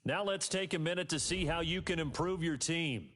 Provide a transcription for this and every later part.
Now let's take a minute to see how you can improve your team.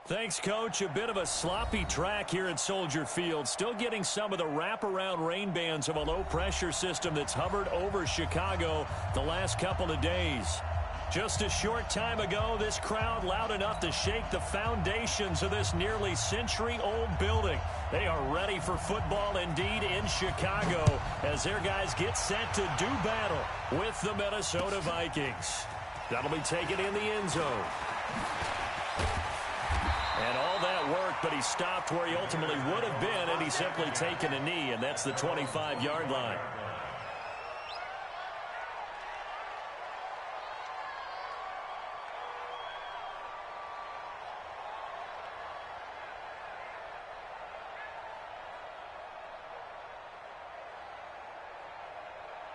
Thanks, Coach. A bit of a sloppy track here at Soldier Field. Still getting some of the wraparound rain bands of a low-pressure system that's hovered over Chicago the last couple of days. Just a short time ago, this crowd loud enough to shake the foundations of this nearly century-old building. They are ready for football indeed in Chicago as their guys get set to do battle with the Minnesota Vikings. That'll be taken in the end zone. And all that worked, but he stopped where he ultimately would have been, and he's simply taken a knee, and that's the 25-yard line.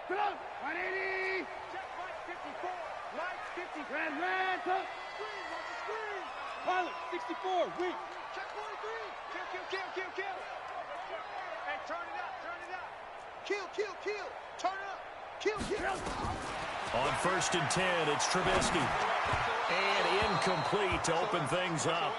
Come on, 180. Check Mike 54. Mike 50. Red, go. Screen, watch the screen. Pilot 64, weak. Check 43. Kill. Hey, turn it up. Kill. Turn it up. Kill. On 1st and 10, it's Trubisky. And incomplete to open things up.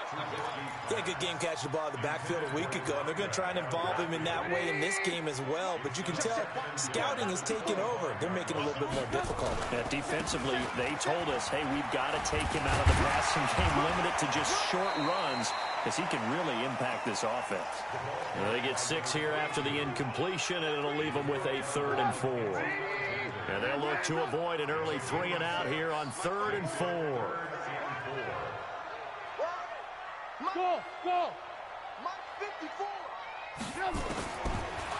Yeah, good game catching the ball in the backfield a week ago. And they're going to try and involve him in that way in this game as well. But you can tell scouting is taking over. They're making it a little bit more difficult. Yeah, defensively, they told us, hey, we've got to take him out of the passing game, limit it to just short runs, because he can really impact this offense. And they get 6 here after the incompletion, and it'll leave them with a 3rd and 4. And they'll look to avoid an early 3 and out here on 3rd and 4. Go. Mike 54.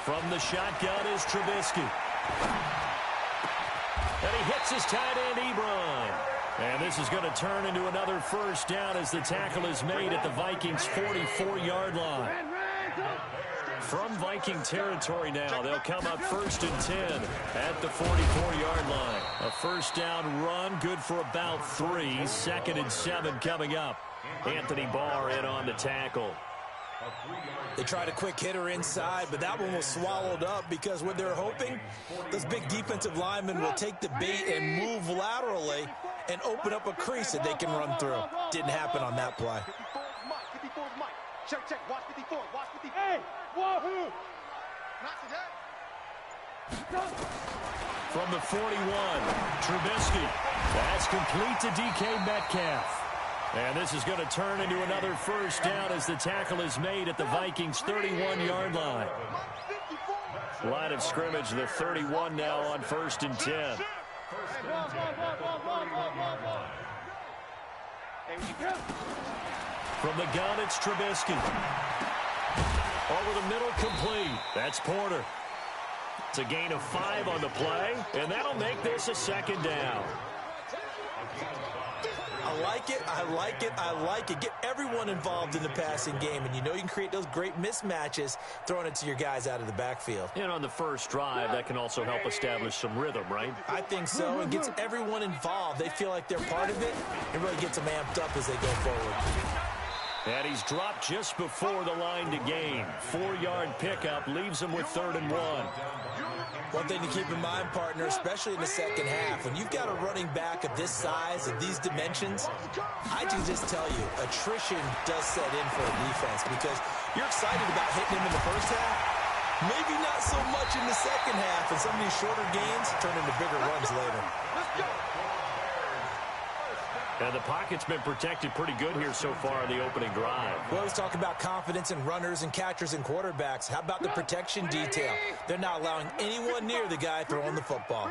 From the shotgun is Trubisky. And he hits his tight end, Ebron. And this is going to turn into another 1st down as the tackle is made at the Vikings' 44-yard line. From Viking territory now, they'll come up 1st and 10 at the 44-yard line. A 1st down run, good for about 3. 2nd and 7 coming up. Anthony Barr in on the tackle. They tried a quick hitter inside, but that one was swallowed up because what they're hoping, those big defensive linemen will take the bait and move laterally and open up a crease that they can run through. Didn't happen on that play. 54 is Mike. Check. Watch 54. Hey, wahoo! Not today. From the 41, Trubisky. That's complete to DK Metcalf. And this is going to turn into another 1st down as the tackle is made at the Vikings' 31-yard line. Line of scrimmage, the 31 now on 1st and 10. From the gun, it's Trubisky. Over the middle, complete. That's Porter. It's a gain of 5 on the play, and that'll make this a 2nd down. I like it. Get everyone involved in the passing game, and you know you can create those great mismatches throwing it to your guys out of the backfield. And on the first drive, that can also help establish some rhythm, right? I think so. It gets everyone involved. They feel like they're part of it. It really gets them amped up as they go forward. And he's dropped just before the line to gain. 4-yard pickup leaves him with 3rd and 1. One thing to keep in mind, partner, especially in the second half, when you've got a running back of this size, of these dimensions, I can just tell you, attrition does set in for the defense because you're excited about hitting him in the first half. Maybe not so much in the second half, and some of these shorter gains turn into bigger runs later. And the pocket's been protected pretty good here so far in the opening drive. We always talk about confidence in runners and catchers and quarterbacks. How about the protection detail? They're not allowing anyone near the guy throwing the football.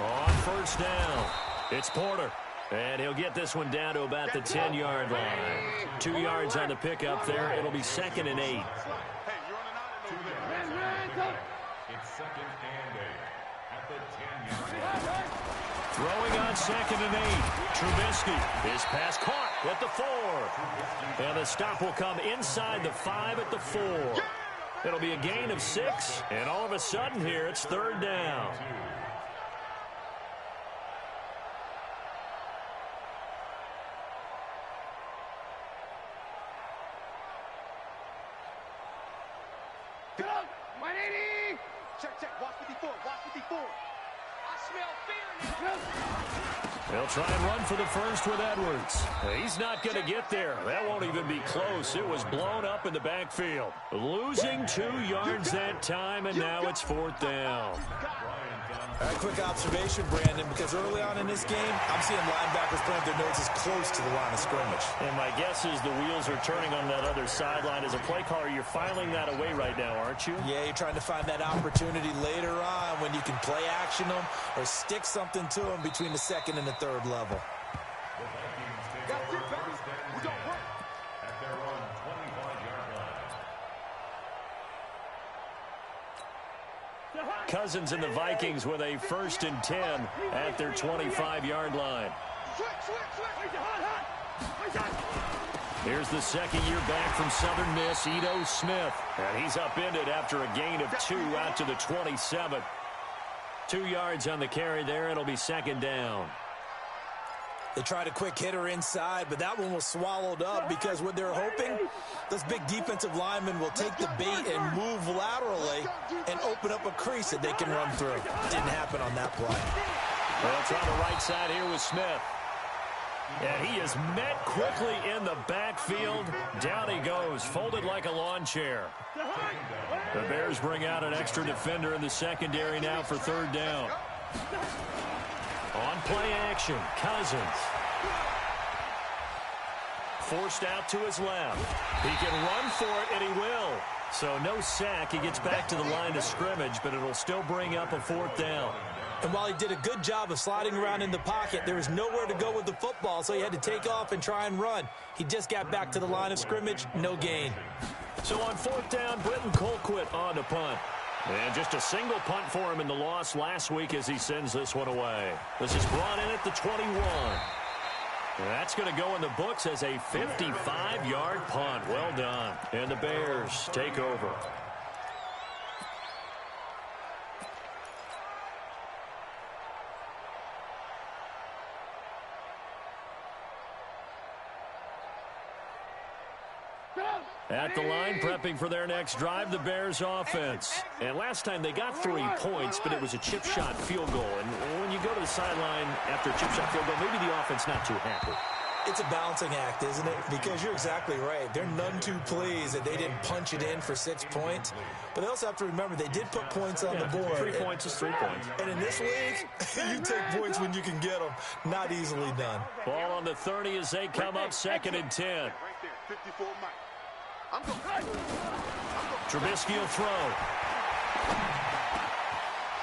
On first down, it's Porter. And he'll get this one down to about the 10-yard line. 2 yards on the pickup there. It'll be 2nd and 8. It's 2nd and 8 at the 10-yard line. Throwing on 2nd and 8. Trubisky. His pass caught at the 4. And the stop will come inside the 5 at the 4. It'll be a gain of 6. And all of a sudden here, it's 3rd down. Get up! 180! Check. Watch 54. Watch 54. I smell fear now. They'll try and run for the first with Edwards. He's not going to get there. That won't even be close. It was blown up in the backfield. Losing 2 yards that time, and now it's 4th down. All right, quick observation, Brandon, because early on in this game, I'm seeing linebackers putting their noses close to the line of scrimmage. And my guess is the wheels are turning on that other sideline. As a play caller, you're filing that away right now, aren't you? Yeah, you're trying to find that opportunity later on when you can play action them or stick something to them between the 2nd and the 3rd level. That's it, baby. We don't work. At their own 25-yard line. Cousins and the Vikings with a 1st and 10 at their 25-yard line. Here's the 2nd year back from Southern Miss, Ito Smith. And he's upended after a gain of 2 out to the 27. 2 yards on the carry there. It'll be 2nd down. They tried a quick hitter inside, but that one was swallowed up because what they're hoping, those big defensive linemen will take the bait and move laterally and open up a crease that they can run through. Didn't happen on that play. They'll try the right side here with Smith. And he is met quickly in the backfield. Down he goes, folded like a lawn chair. The Bears bring out an extra defender in the secondary now for 3rd down. On play action, Cousins. Forced out to his left. He can run for it, and he will. So no sack. He gets back to the line of scrimmage, but it'll still bring up a 4th down. And while he did a good job of sliding around in the pocket, there was nowhere to go with the football, so he had to take off and try and run. He just got back to the line of scrimmage, no gain. So on 4th down, Britton Colquitt on to punt. And just a single punt for him in the loss last week as he sends this one away. This is brought in at the 21. That's going to go in the books as a 55-yard punt. Well done. And the Bears take over. At the line, prepping for their next drive, the Bears offense. And last time they got 3 points, but it was a chip shot field goal. And when you go to the sideline after a chip shot field goal, maybe the offense not too happy. It's a balancing act, isn't it? Because you're exactly right. They're none too pleased that they didn't punch it in for 6 points. But they also have to remember they did put points on the board. 3 points is 3 points. And in this league, you take points when you can get them. Not easily done. Ball on the 30 as they come up 2nd and 10. Right there, 54 Mike. I'm going. Trubisky will throw.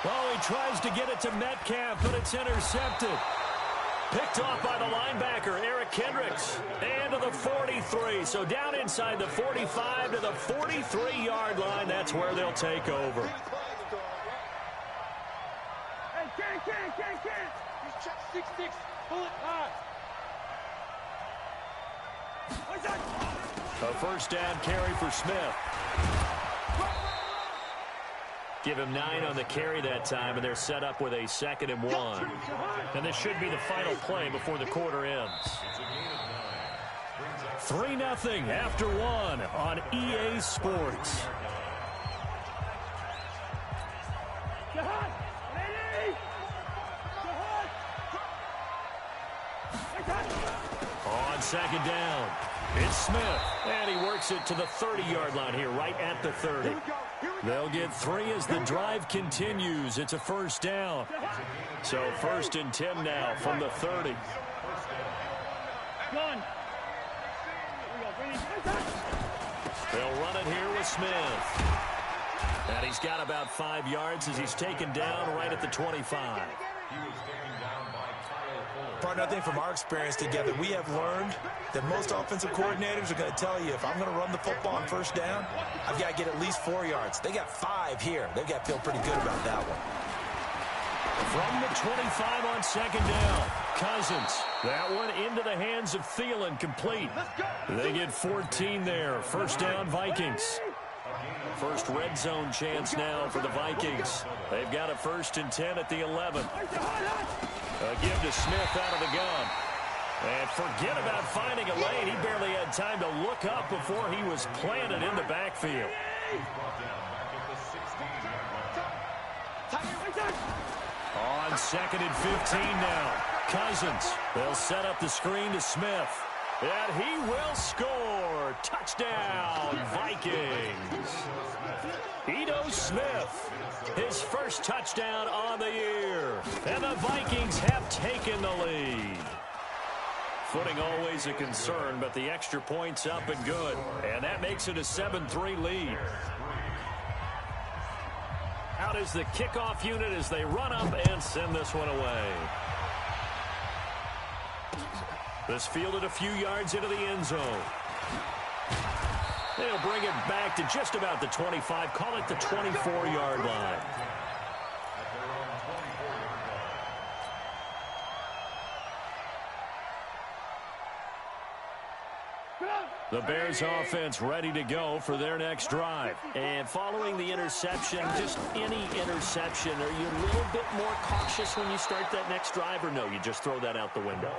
Oh, he tries to get it to Metcalf, but it's intercepted. Picked off by the linebacker, Eric Kendricks. And to the 43. So down inside the 45 to the 43-yard line. That's where they'll take over. Hey, can. He's check 6'6", pull it high. A 1st down carry for Smith. Give him 9 on the carry that time, and they're set up with a 2nd and 1. And this should be the final play before the quarter ends. 3-0 after one on EA Sports. On second down, it's Smith, and he works it to the 30-yard line here, right at the 30. They'll get 3 as the drive continues. It's a first down. So 1st and 10 now from the 30. They'll run it here with Smith. And he's got about 5 yards as he's taken down right at the 25. Partner, I think from our experience together, we have learned that most offensive coordinators are going to tell you, if I'm going to run the football on first down, I've got to get at least 4 yards. They got 5 here. They've got to feel pretty good about that one. From the 25 on second down, Cousins. That one into the hands of Thielen, complete. They get 14 there. First down, Vikings. First red zone chance now for the Vikings. They've got a 1st and 10 at the 11. A give to Smith out of the gun. And forget about finding a lane. He barely had time to look up before he was planted in the backfield. On 2nd and 15 now. Cousins. They'll set up the screen to Smith. And he will score. Touchdown, Vikings. Ito Smith, his first touchdown on the year. And the Vikings have taken the lead. Footing always a concern, but the extra point's up and good. And that makes it a 7-3 lead. Out is the kickoff unit as they run up and send this one away. This fielded a few yards into the end zone. They'll bring it back to just about the 25. Call it the 24-yard line. The Bears offense ready to go for their next drive. And following the interception, just any interception, are you a little bit more cautious when you start that next drive, or no, you just throw that out the window?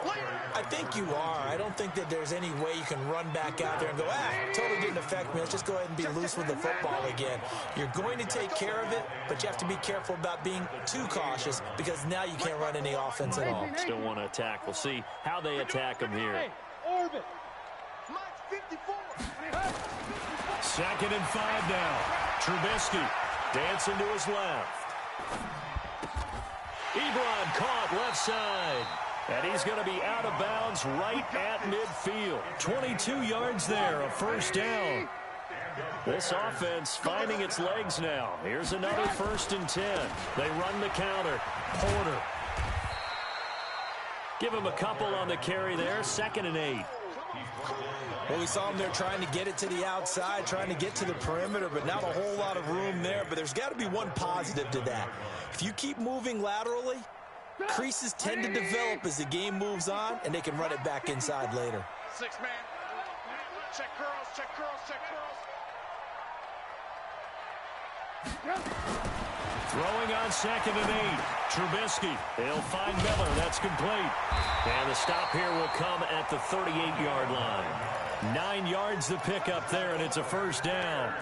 I think you are. I don't think that there's any way you can run back out there and go, totally didn't affect me. Let's just go ahead and be loose with the football again. You're going to take care of it, but you have to be careful about being too cautious because now you can't run any offense at all. Still want to attack. We'll see how they attack them here. Orbit. 2nd and 5 now. Trubisky dancing to his left. Ebron caught left side. And he's going to be out of bounds right at midfield. 22 yards there, a first down. This offense finding its legs now. Here's another 1st and 10. They run the counter. Porter. Give him a couple on the carry there. 2nd and 8. Well, we saw him there trying to get it to the outside, trying to get to the perimeter, but not a whole lot of room there. But there's got to be one positive to that. If you keep moving laterally, creases tend to develop as the game moves on, and they can run it back inside later. 6-man. Check curls, check curls, check curls. Throwing on 2nd and 8. Trubisky. He'll find Miller. That's complete. And the stop here will come at the 38-yard line. 9 yards the pickup there, and it's a first down.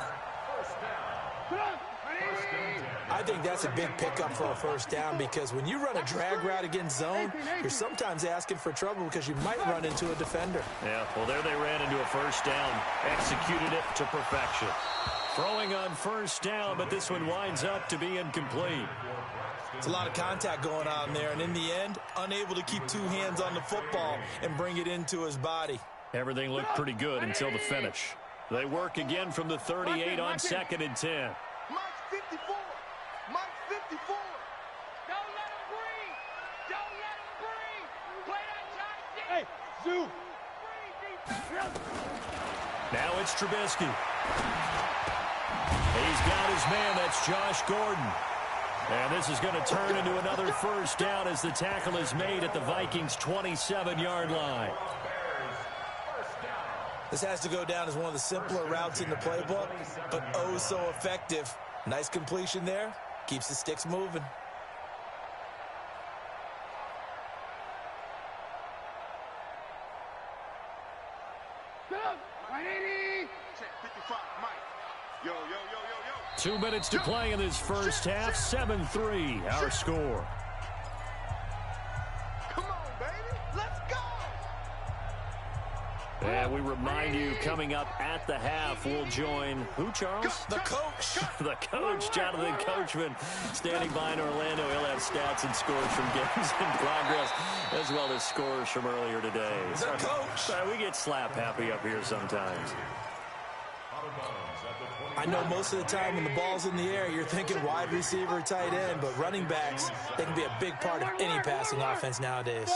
I think that's a big pickup for a first down because when you run a drag route against zone, you're sometimes asking for trouble because you might run into a defender. Yeah, well, there they ran into a first down. Executed it to perfection. Throwing on first down, but this one winds up to be incomplete. It's a lot of contact going on there, and in the end, unable to keep 2 hands on the football and bring it into his body. Everything looked pretty good until the finish. They work again from the 38 on 2nd and 10. Mike 54. Mike 54. Don't let him breathe. Don't let him breathe. Play that tight. Hey, Zoo. Now it's Trubisky. He's got his man. That's Josh Gordon. And this is going to turn into another first down as the tackle is made at the Vikings' 27-yard line. This has to go down as one of the simpler routes in the playbook, but oh so effective. Nice completion there. Keeps the sticks moving. 2 minutes to play in this first half. 7-3, our score. Come on, baby. Let's go. And we remind you, coming up at the half, we'll join who, Charles? The coach. The coach, Jonathan Coachman, standing by in Orlando. He'll have stats and scores from games in progress, as well as scores from earlier today. The coach. We get slap happy up here sometimes. I know most of the time when the ball's in the air, you're thinking wide receiver, tight end, but running backs, they can be a big part of any passing offense nowadays.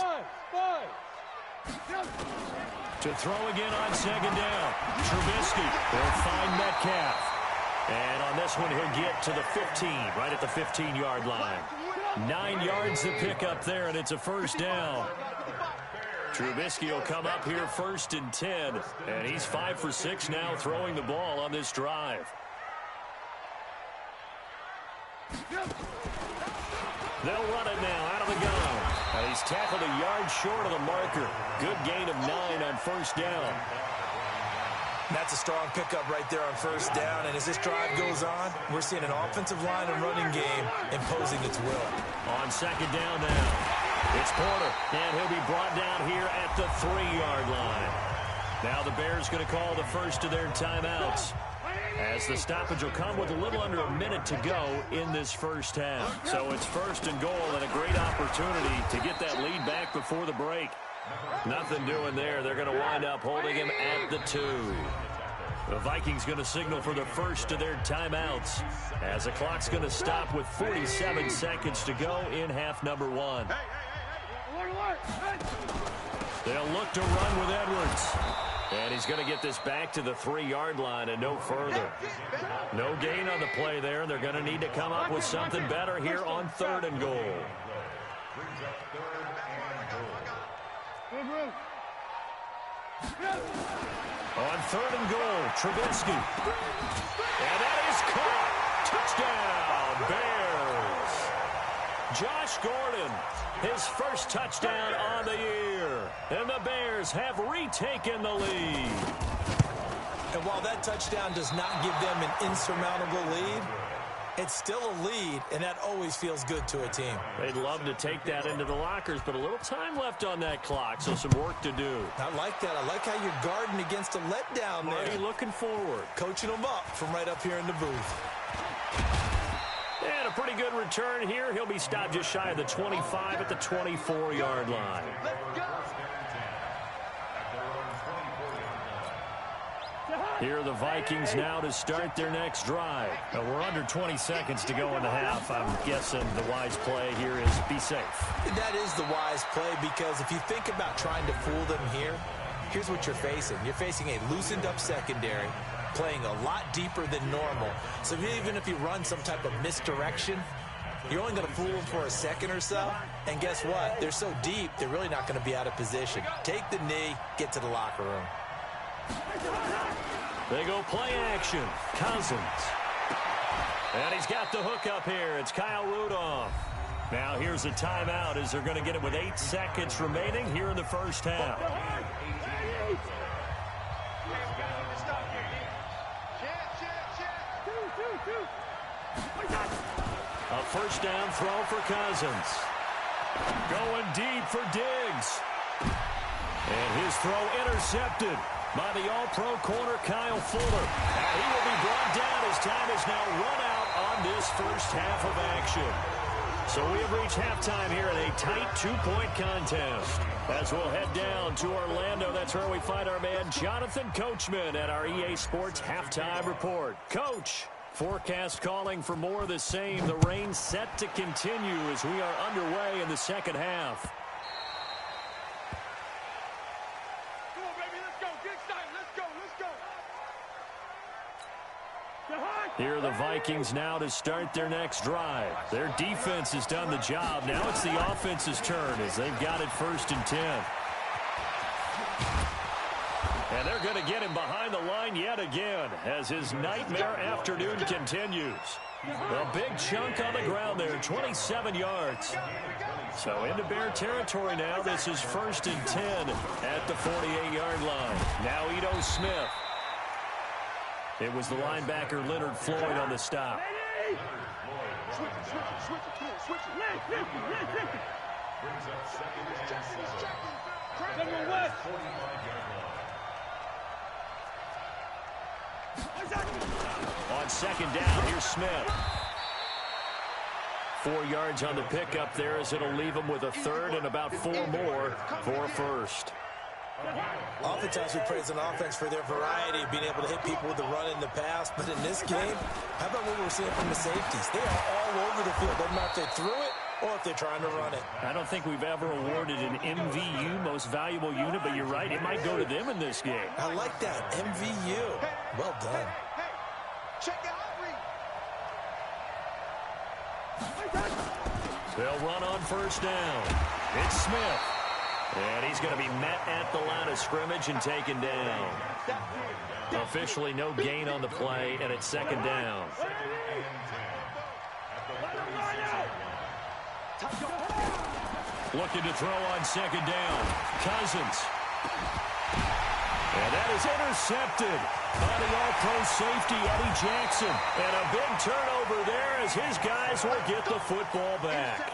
To throw again on second down. Trubisky will find Metcalf. And on this one, he'll get to the 15, right at the 15-yard line. 9 yards to pick up there, and it's a first down. Trubisky will come up here first and 10, and he's 5 for 6 now throwing the ball on this drive. They'll run it now out of the gun. He's tackled a yard short of the marker. Good gain of 9 on first down. That's a strong pickup right there on first down, and as this drive goes on, we're seeing an offensive line and running game imposing its will. On second down now, it's Porter, and he'll be brought down here at the 3-yard line. Now the Bears going to call the first of their timeouts, as the stoppage will come with a little under a minute to go in this first half. So it's first and goal, and a great opportunity to get that lead back before the break. Nothing doing there. They're going to wind up holding him at the 2. The Vikings going to signal for the first of their timeouts, as the clock's going to stop with 47 seconds to go in half number 1. They'll look to run with Edwards. And he's going to get this back to the 3-yard line and no further. No gain on the play there. They're going to need to come up with something better here on 3rd and goal. On 3rd and goal, Trubisky. And that is caught. Touchdown, Bears. Josh Gordon, his first touchdown on the year. And the Bears have retaken the lead. And while that touchdown does not give them an insurmountable lead, it's still a lead, and that always feels good to a team. They'd love to take that into the lockers, but a little time left on that clock, so some work to do. I like that. I like how you're guarding against a letdown there. Already looking forward. Coaching them up from right up here in the booth. And a pretty good return here. He'll be stopped just shy of the 25 at the 24-yard line. Here are the Vikings now to start their next drive. Now we're under 20 seconds to go in the half. I'm guessing the wise play here is be safe. That is the wise play, because if you think about trying to fool them here, here's what you're facing. You're facing a loosened up secondary, playing a lot deeper than normal. So even if you run some type of misdirection, you're only going to fool them for a second or so. And guess what? They're so deep, they're really not going to be out of position. Take the knee, get to the locker room. They go play action. Cousins. And he's got the hook up here. It's Kyle Rudolph. Now here's a timeout as they're going to get it with 8 seconds remaining here in the first half. A first down throw for Cousins. Going deep for Diggs. And his throw intercepted by the all-pro corner, Kyle Fuller. And he will be brought down as time is now run out on this first half of action. So we have reached halftime here in a tight 2-point contest. As we'll head down to Orlando, that's where we find our man Jonathan Coachman at our EA Sports Halftime Report. Coach, forecast calling for more of the same. The rain set to continue as we are underway in the second half. Here are the Vikings now to start their next drive. Their defense has done the job. Now it's the offense's turn as they've got it 1st and 10. And they're going to get him behind the line yet again as his nightmare afternoon continues. A big chunk on the ground there, 27 yards. So into Bear territory now. This is 1st and 10 at the 48-yard line. Now Ito Smith. It was the linebacker Leonard Floyd on the stop. Switch it, come on, switch it. Brings up second and 7. General West. 45-yard line. On second down, here's Smith. 4 yards on the pickup there as it'll leave him with a third and about 4 more for first. Oftentimes we praise an offense for their variety of being able to hit people with the run in the pass, but in this game, how about what we're seeing from the safeties? They are all over the field. Doesn't matter if they threw it or if they're trying to run it. I don't think we've ever awarded an MVU, most valuable unit, but you're right, it might go to them in this game. I like that, MVU. Well done. Check out They'll run on first down. It's Smith. And he's going to be met at the line of scrimmage and taken down. Officially no gain on the play, and it's second down. Looking to throw on second down. Cousins. And that is intercepted by the all-pro safety, Eddie Jackson. And a big turnover there as his guys will get the football back.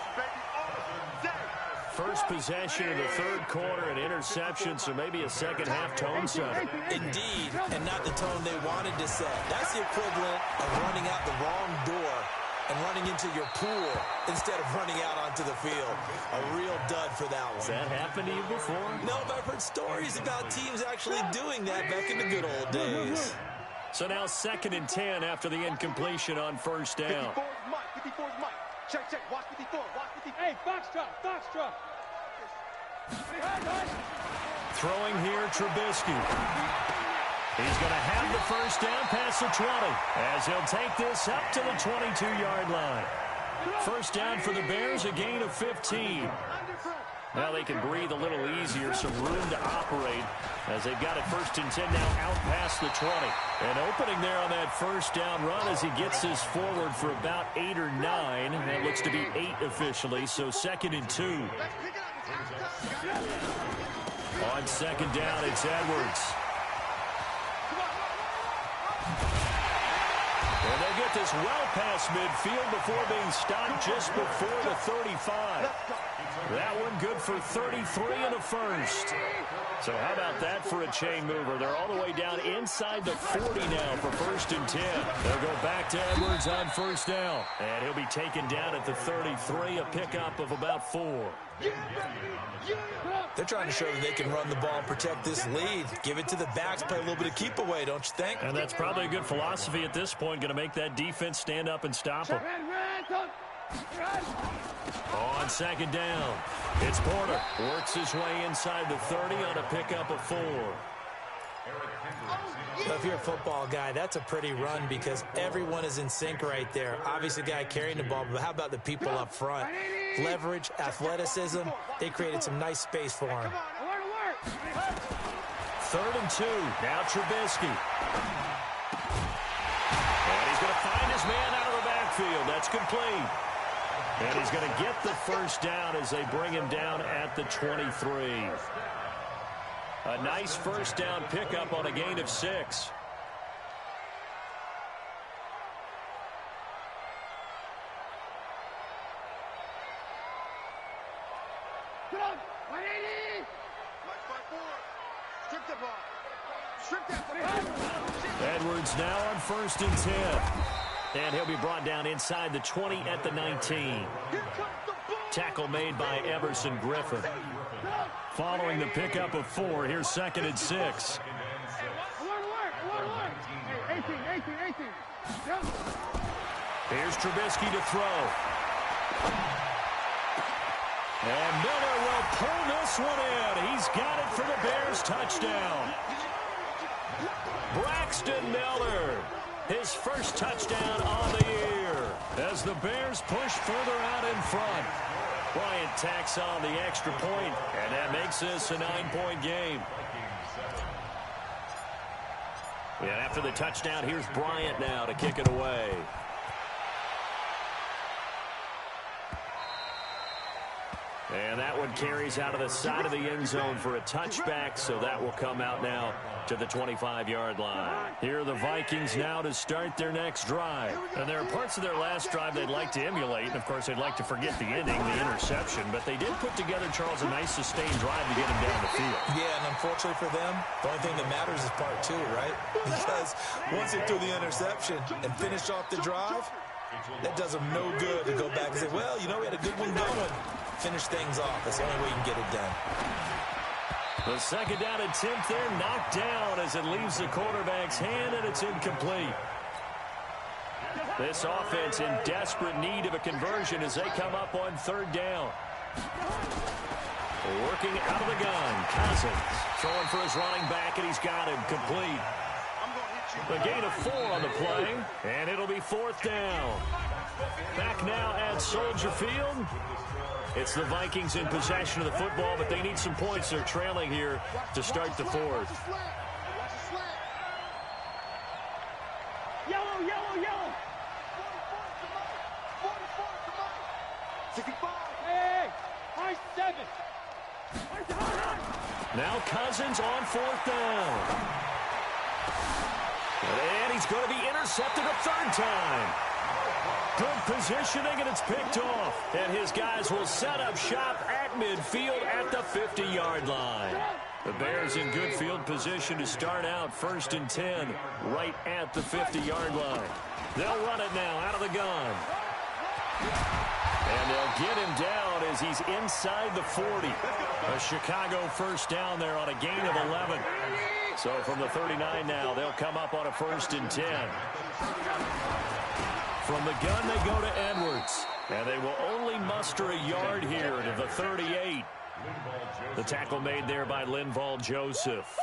First possession of the third quarter, an interception, so maybe a second-half tone setter. Indeed, and not the tone they wanted to set. That's the equivalent of running out the wrong door and running into your pool instead of running out onto the field. A real dud for that one. Has that happened to you before? No, but I've heard stories about teams actually doing that back in the good old days. So now second and 10 after the incompletion on first down. 54's Mike. Check. Watch 54. Hey, Foxtrot. Throwing here, Trubisky. He's going to have the first down past the 20 as he'll take this up to the 22-yard line. First down for the Bears, a gain of 15. Now they can breathe a little easier, some room to operate as they've got it first and 10 now out past the 20. And opening there on that first down run as he gets this forward for about 8 or 9. That looks to be 8 officially, so second and 2. On second down, it's Edwards. And they'll get this well past midfield before being stopped just before the 35. That one good for 33 and a first. So how about that for a chain mover? They're all the way down inside the 40 now for first and 10. They'll go back to Edwards on first down. And he'll be taken down at the 33, a pickup of about 4. They're trying to show that they can run the ball and protect this lead. Give it to the backs, play a little bit of keep away, don't you think? And that's probably a good philosophy at this point, going to make that defense stand up and stop them. On second down, it's Porter. Works his way inside the 30 on a pickup of 4. Well, if you're a football guy, that's a pretty run because everyone is in sync right there. Obviously, the guy carrying the ball, but how about the people up front? Leverage, athleticism, they created some nice space for him. Third and 2, now Trubisky. And he's going to find his man out of the backfield. That's complete. And he's going to get the first down as they bring him down at the 23. A nice first down pickup on a gain of 6. Come on, 180. Strip the ball. Strip that ball. Edwards now on first and 10. And he'll be brought down inside the 20 at the 19. Tackle made by Everson Griffin. Following the pickup of 4, here's second and 6. Here's Trubisky to throw. And Miller will pull this one in. He's got it for the Bears touchdown. Braxton Miller, his first touchdown on the year as the Bears push further out in front. Bryant tacks on the extra point, and that makes this a 9-point game. And after the touchdown, here's Bryant now to kick it away. And that one carries out of the side of the end zone for a touchback, so that will come out now to the 25-yard line. Here are the Vikings now to start their next drive. And there are parts of their last drive they'd like to emulate, and of course they'd like to forget the ending, the interception, but they did put together, Charles, a nice sustained drive to get him down the field. Yeah, and unfortunately for them, the only thing that matters is part two, right? Because once they threw the interception and finished off the drive, that does them no good to go back and say, well, you know, we had a good one going. Finish things off. That's the only way you can get it done. The second down attempt there knocked down as it leaves the quarterback's hand, and it's incomplete. This offense in desperate need of a conversion as they come up on third down. Working out of the gun, Cousins throwing for his running back, and he's got him complete. A gain of 4 on the play, and it'll be fourth down. Back now at Soldier Field. It's the Vikings in possession of the football, but they need some points. They're trailing here to start the fourth. Yellow, yellow, yellow. 65. Hey, high 7. Now Cousins on fourth down. And he's going to be intercepted a third time. Good positioning, and it's picked off. And his guys will set up shop at midfield at the 50-yard line. The Bears in good field position to start out 1st and 10 right at the 50-yard line. They'll run it now out of the gun. And they'll get him down as he's inside the 40. A Chicago first down there on a gain of 11. So from the 39 now, they'll come up on a 1st and 10. From the gun, they go to Edwards. And they will only muster a yard here to the 38. The tackle made there by Linval Joseph.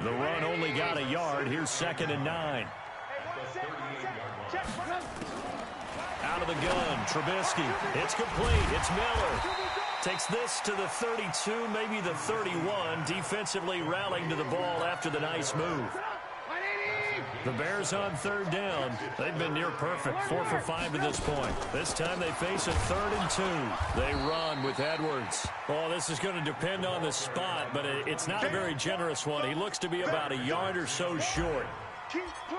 The run only got a yard. Here's 2nd and 9. Out of the gun, Trubisky. It's complete. It's Miller. Takes this to the 32, maybe the 31. Defensively rallying to the ball after the nice move. The Bears on third down. They've been near perfect, 4 for 5 to this point. This time they face a 3rd and 2. They run with Edwards. Oh, this is going to depend on the spot, but it's not a very generous one. He looks to be about a yard or so short.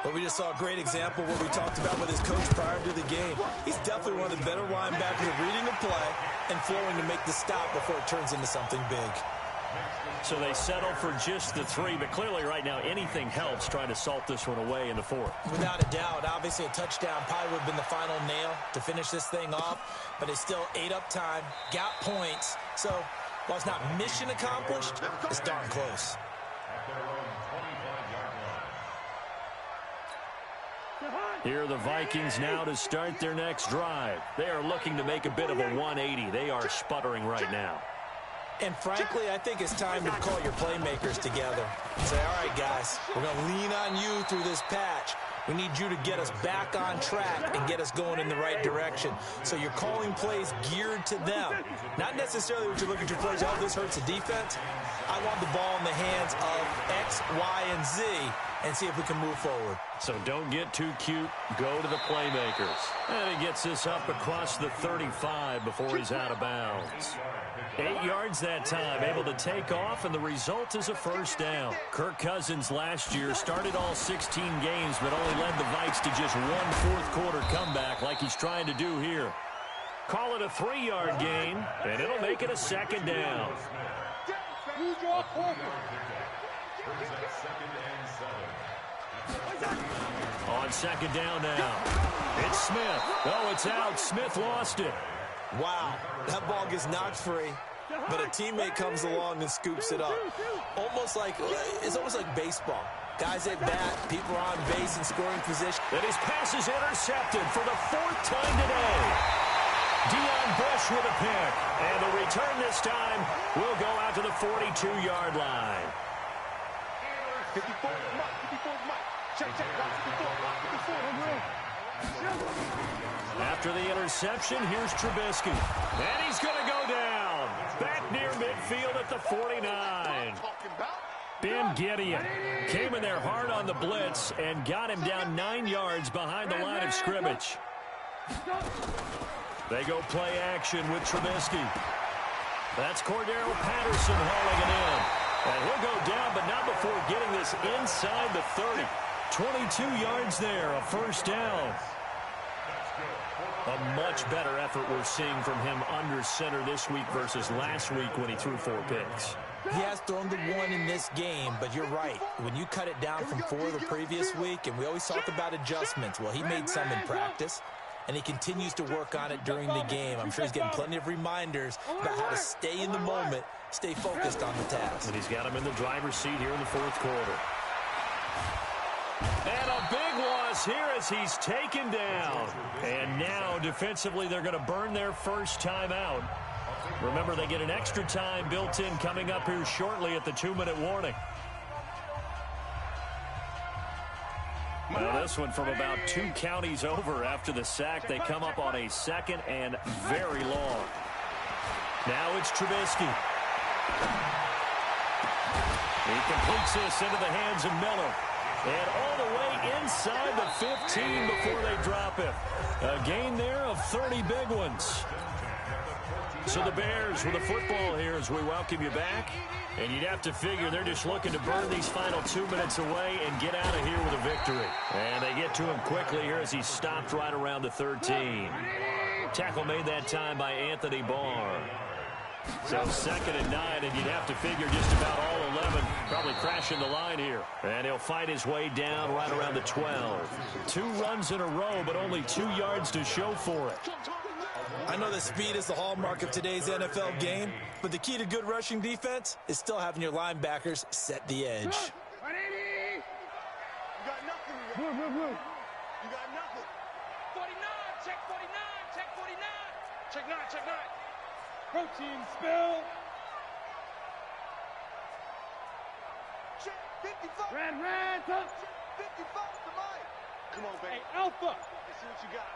But we just saw a great example of what we talked about with his coach prior to the game. He's definitely one of the better linebackers at reading the play and flowing to make the stop before it turns into something big. So they settle for just the 3, but clearly right now anything helps trying to salt this one away in the 4th. Without a doubt, obviously a touchdown probably would have been the final nail to finish this thing off, but it's still ate up time, got points. So while it's not mission accomplished, it's darn close. Here are the Vikings now to start their next drive. They are looking to make a bit of a 180. They are sputtering right now. And frankly, I think it's time to call your playmakers together and say, all right, guys, we're going to lean on you through this patch. We need you to get us back on track and get us going in the right direction. So you're calling plays geared to them. Not necessarily what you look at your plays, oh, this hurts the defense. I want the ball in the hands of X, Y, and Z and see if we can move forward. So don't get too cute. Go to the playmakers. And he gets this up across the 35 before he's out of bounds. 8 yards that time, able to take off, and the result is a first down. Kirk Cousins last year started all 16 games, but only led the Vikes to just one fourth-quarter comeback like he's trying to do here. Call it a 3-yard gain, and it'll make it a 2nd down. On 2nd down now. It's Smith. Oh, it's out. Smith lost it. Wow, that ball gets knocked free, but a teammate comes along and scoops it up. It's almost like baseball. Guys at bat, people are on base in scoring position. And his pass is intercepted for the 4th time today. Deion Bush with a pick. And the return this time will go out to the 42-yard line. 54, check, 54. After the interception, here's Trubisky. And he's going to go down. Back near midfield at the 49. Ben Gideon came in there hard on the blitz and got him down 9 yards behind the line of scrimmage. They go play action with Trubisky. That's Cordero Patterson hauling it in. And he'll go down, but not before getting this inside the 30. 22 yards there, a first down. A much better effort we're seeing from him under center this week versus last week when he threw 4 picks. He has thrown the 1 in this game, but you're right. When you cut it down from 4 the previous week, and we always talk about adjustments, well, he made some in practice, and he continues to work on it during the game. I'm sure he's getting plenty of reminders about how to stay in the moment, stay focused on the task. And he's got him in the driver's seat here in the 4th quarter. And a big loss here as he's taken down. And now, defensively, they're going to burn their first timeout. Remember, they get an extra time built in coming up here shortly at the 2-minute warning. Now, this one from about 2 counties over after the sack. They come up on a 2nd and very long. Now it's Trubisky. He completes this into the hands of Miller. And all the way inside the 15 before they drop him. A gain there of 30 big ones. So the Bears with the football here as we welcome you back. And you'd have to figure they're just looking to burn these final 2 minutes away and get out of here with a victory. And they get to him quickly here as he's stopped right around the 13. Tackle made that time by Anthony Barr. So 2nd and 9, and you'd have to figure just about all 11 probably crashing the line here. And he'll fight his way down right around the 12. 2 runs in a row, but only 2 yards to show for it. I know that speed is the hallmark of today's NFL game, but the key to good rushing defense is still having your linebackers set the edge. 180. You got nothing. You got nothing. 49. Check 49. Check 49. Check 9. Check 9. Protein spill. Check 55. Ran. Touch. 55 to Mike. Come on, baby. Hey, Alpha. Let's see what you got.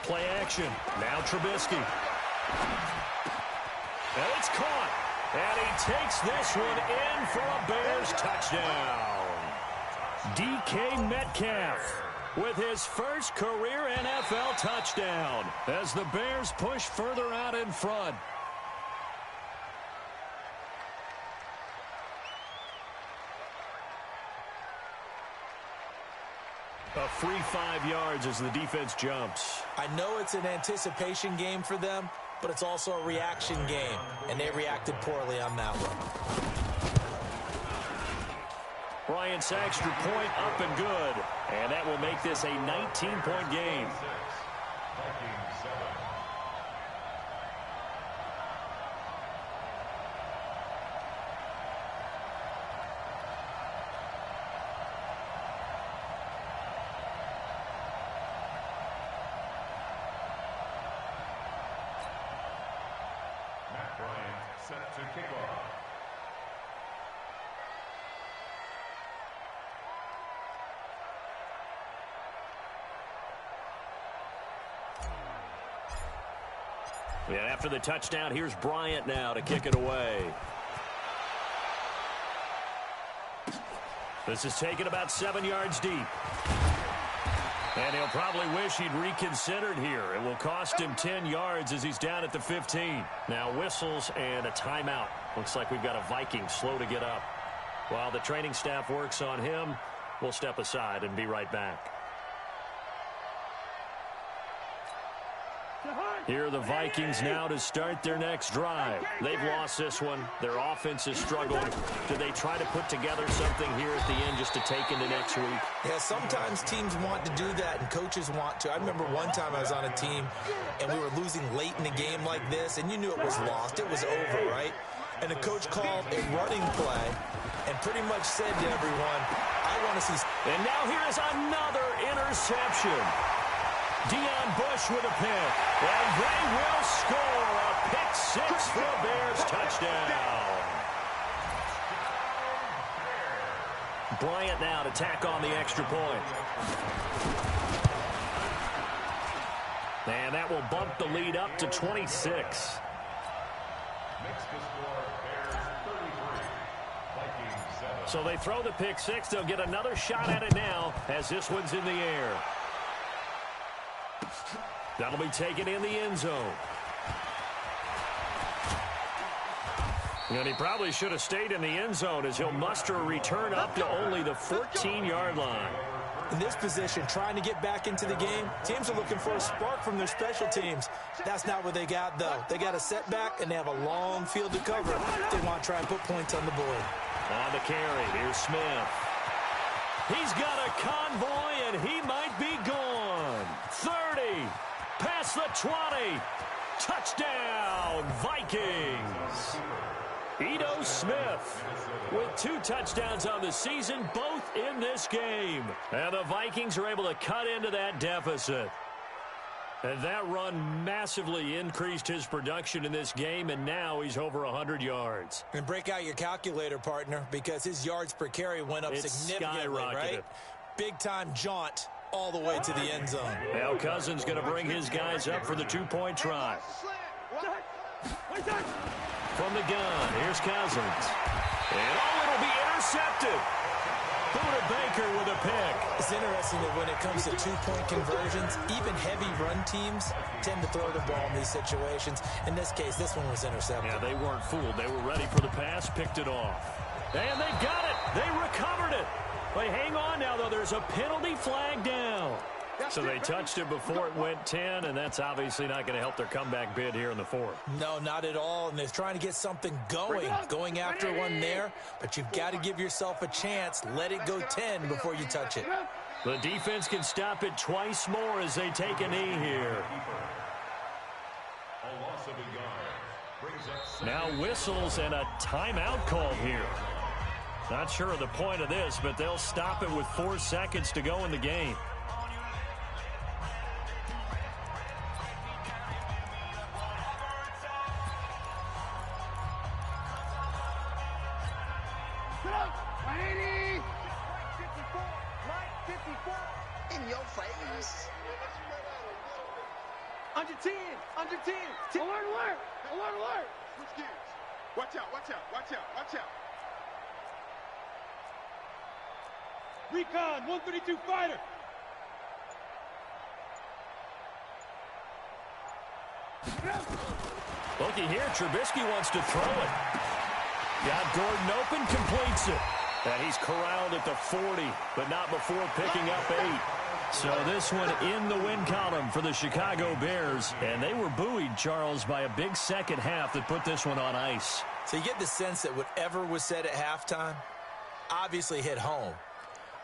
Play action. Now Trubisky. And it's caught. And he takes this one in for a Bears touchdown. DK Metcalf with his first career NFL touchdown as the Bears push further out in front. A free 5 yards as the defense jumps. I know it's an anticipation game for them, but it's also a reaction game, and they reacted poorly on that one. Bryant's extra point up and good, and that will make this a 19-point game. Set to kick off. And after the touchdown, here's Bryant now to kick it away. This is taken about 7 yards deep. And he'll probably wish he'd reconsidered here. It will cost him 10 yards as he's down at the 15. Now whistles and a timeout. Looks like we've got a Viking slow to get up. While the training staff works on him, we'll step aside and be right back. Here are the Vikings now to start their next drive. They've lost this one. Their offense has struggled. Do they try to put together something here at the end just to take into next week? Yeah, sometimes teams want to do that and coaches want to. I remember one time I was on a team and we were losing late in the game like this, and you knew it was lost. It was over, right? And the coach called a running play and pretty much said to everyone, I want to see... And now here is another interception. Deion Bush with a pick, and they will score a pick six for a Bears touchdown. Bryant now to tack on the extra point. And that will bump the lead up to 26. So they throw the pick six. They'll get another shot at it now as this one's in the air. That'll be taken in the end zone. And he probably should have stayed in the end zone as he'll muster a return up to only the 14-yard line. In this position, trying to get back into the game, teams are looking for a spark from their special teams. That's not what they got, though. They got a setback, and they have a long field to cover if they want to try and put points on the board. On the carry, here's Smith. He's got a convoy, and he might be gone. 30, past the 20. Touchdown, Vikings. Ito Smith with 2 touchdowns on the season, both in this game. And the Vikings are able to cut into that deficit. And that run massively increased his production in this game, and now he's over 100 yards. And break out your calculator, partner, because his yards per carry went up significantly, right? Big-time jaunt all the way to the end zone. Now Cousins going to bring his guys up for the 2-point try. From the gun, here's Cousins. And it'll be intercepted. Buda Baker with a pick. It's interesting that when it comes to 2-point conversions, even heavy run teams tend to throw the ball in these situations. In this case, this one was intercepted. Yeah, they weren't fooled. They were ready for the pass, picked it off. And they got it. They recovered it. But hang on now, though. There's a penalty flag down. So they touched it before it went 10, and that's obviously not going to help their comeback bid here in the 4th. No, not at all, and they're trying to get something going after one there, but you've got to give yourself a chance. Let it go 10 before you touch it. The defense can stop it twice more as they take a knee here. Now whistles and a timeout called here. Not sure of the point of this, but they'll stop it with 4 seconds to go in the game. In your face. Under 10. Alert, alert. Alert, alert. Switch gears. Watch out, watch out, watch out, watch out. Recon, 132 fighter. Looky here, Trubisky wants to throw it. Got Gordon open, completes it. And he's corralled at the 40, but not before picking up 8. So this one in the win column for the Chicago Bears. And they were buoyed, Charles, by a big second half that put this one on ice. So you get the sense that whatever was said at halftime obviously hit home.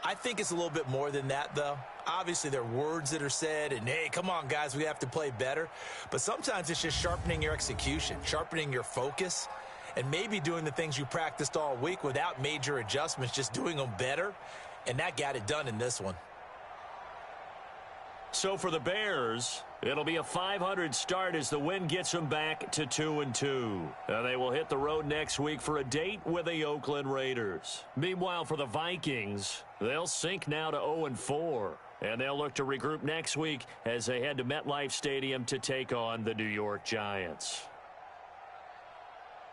I think it's a little bit more than that, though. Obviously, there are words that are said, and, hey, come on, guys, we have to play better. But sometimes it's just sharpening your execution, sharpening your focus, and maybe doing the things you practiced all week without major adjustments, just doing them better. And that got it done in this one. So for the Bears, it'll be a .500 start as the win gets them back to 2-2. They will hit the road next week for a date with the Oakland Raiders. Meanwhile, for the Vikings, they'll sink now to 0-4. And they'll look to regroup next week as they head to MetLife Stadium to take on the New York Giants.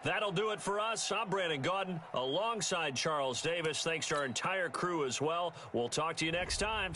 That'll do it for us. I'm Brandon Gaudin alongside Charles Davis. Thanks to our entire crew as well. We'll talk to you next time.